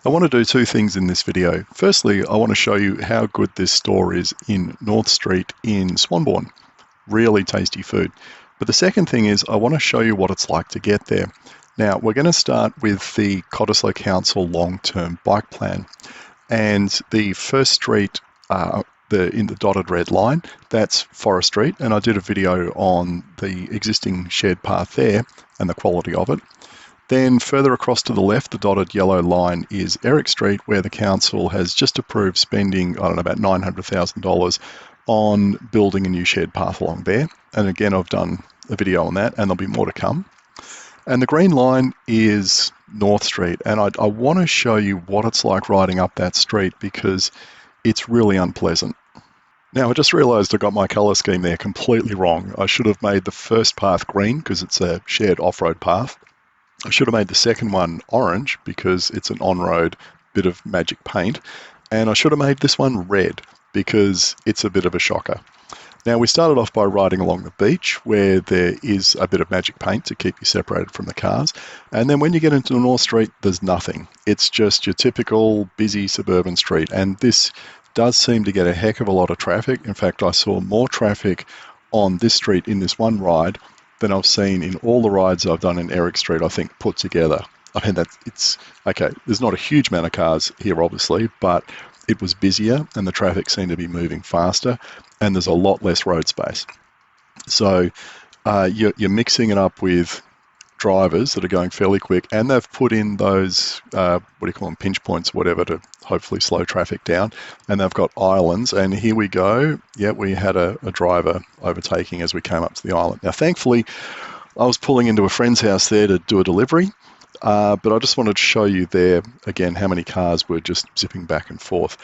I want to do two things in this video. Firstly, I want to show you how good this store is in North Street in Swanbourne. Really tasty food. But the second thing is I want to show you what it's like to get there. Now, we're going to start with the Cottesloe Council long-term bike plan. And the first street in the dotted red line, that's Forest Street. And I did a video on the existing shared path there and the quality of it. Then further across to the left, the dotted yellow line is Eric Street, where the council has just approved spending, I don't know, about $900,000 on building a new shared path along there. And again, I've done a video on that, and there'll be more to come. And the green line is North Street, and I want to show you what it's like riding up that street because it's really unpleasant. Now, I just realised I got my colour scheme there completely wrong. I should have made the first path green because it's a shared off-road path. I should have made the second one orange because it's an on-road bit of magic paint. And I should have made this one red because it's a bit of a shocker. Now, we started off by riding along the beach where there is a bit of magic paint to keep you separated from the cars. And then when you get into North Street, there's nothing. It's just your typical busy suburban street. And this does seem to get a heck of a lot of traffic. In fact, I saw more traffic on this street in this one ride than I've seen in all the rides I've done in Eric Street, I think, put together. I mean, it's okay. There's not a huge amount of cars here, obviously, but it was busier and the traffic seemed to be moving faster and there's a lot less road space. So you're mixing it up with drivers that are going fairly quick, and they've put in those, what do you call them, pinch points or whatever, to hopefully slow traffic down. And they've got islands, and here we go. Yeah, we had a driver overtaking as we came up to the island. Now, thankfully, I was pulling into a friend's house there to do a delivery, but I just wanted to show you there, again, how many cars were just zipping back and forth.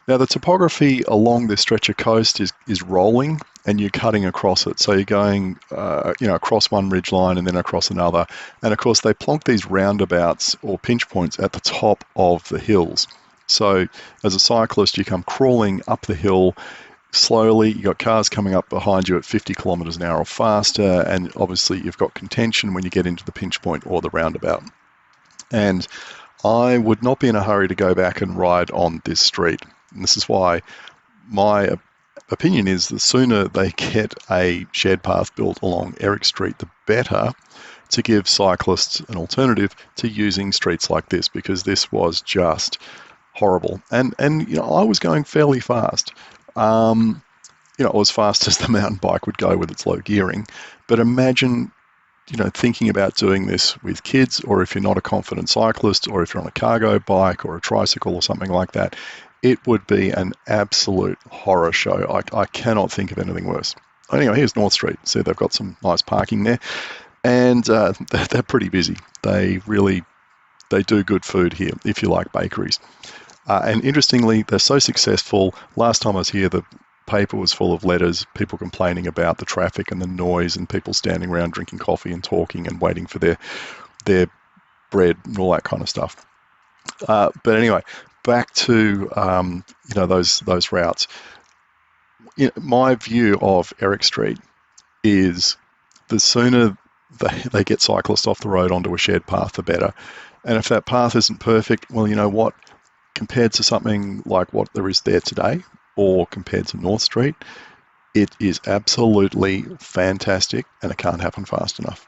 Now, the topography along this stretch of coast is rolling, and you're cutting across it. So you're going, across one ridge line and then across another. And of course, they plonk these roundabouts or pinch points at the top of the hills. So as a cyclist, you come crawling up the hill slowly. You've got cars coming up behind you at 50 kilometers an hour or faster. And obviously, you've got contention when you get into the pinch point or the roundabout. And I would not be in a hurry to go back and ride on this street. And this is why my opinion is the sooner they get a shared path built along Eric Street, the better, to give cyclists an alternative to using streets like this, because this was just horrible. And I was going fairly fast. As fast as the mountain bike would go with its low gearing. But imagine, thinking about doing this with kids, or if you're not a confident cyclist, or if you're on a cargo bike or a tricycle or something like that, it would be an absolute horror show. I cannot think of anything worse. Anyway, here's North Street. See, they've got some nice parking there. And they're pretty busy. They do good food here, if you like bakeries. And interestingly, they're so successful. Last time I was here, the paper was full of letters, people complaining about the traffic and the noise and people standing around drinking coffee and talking and waiting for their bread and all that kind of stuff. But anyway, back to those routes. My view of Eric Street is the sooner they get cyclists off the road onto a shared path, the better. And if that path isn't perfect, well, you know what? Compared to something like what there is there today, or compared to North Street, it is absolutely fantastic, and it can't happen fast enough.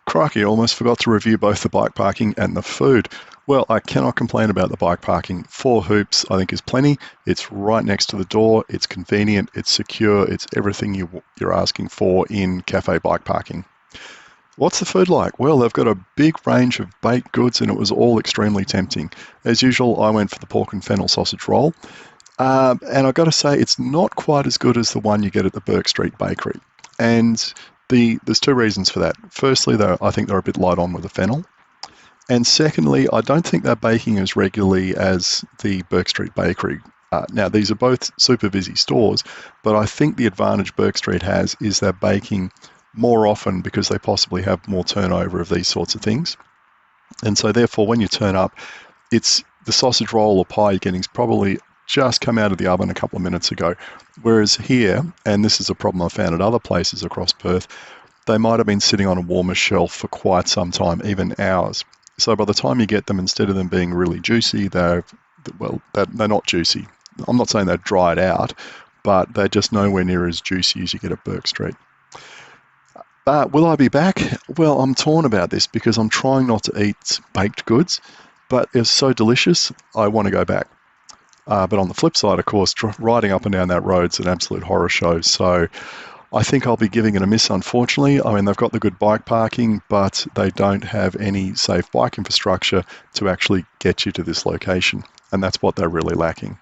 Crikey, I almost forgot to review both the bike parking and the food. Well, I cannot complain about the bike parking. 4 hoops, I think, is plenty. It's right next to the door. It's convenient. It's secure. It's everything you're asking for in cafe bike parking. What's the food like? Well, they've got a big range of baked goods, and it was all extremely tempting. As usual, I went for the pork and fennel sausage roll. And I've got to say, it's not quite as good as the one you get at the Burke Street Bakery. And there's 2 reasons for that. Firstly, I think they're a bit light on with the fennel. And secondly, I don't think they're baking as regularly as the Burke Street Bakery. Now, these are both super busy stores, but I think the advantage Burke Street has is they're baking more often because they possibly have more turnover of these sorts of things. And so therefore, when you turn up, it's the sausage roll or pie you're getting is probably just come out of the oven a couple of minutes ago. Whereas here, and this is a problem I found at other places across Perth, they might have been sitting on a warmer shelf for quite some time, even hours. So by the time you get them, instead of them being really juicy, they're not juicy. I'm not saying they're dried out, but they're just nowhere near as juicy as you get at Burke Street. But will I be back? Well, I'm torn about this because I'm trying not to eat baked goods, but it's so delicious, I want to go back. But on the flip side, of course, riding up and down that road's an absolute horror show. So I think I'll be giving it a miss, unfortunately. I mean, they've got the good bike parking, but they don't have any safe bike infrastructure to actually get you to this location. And that's what they're really lacking.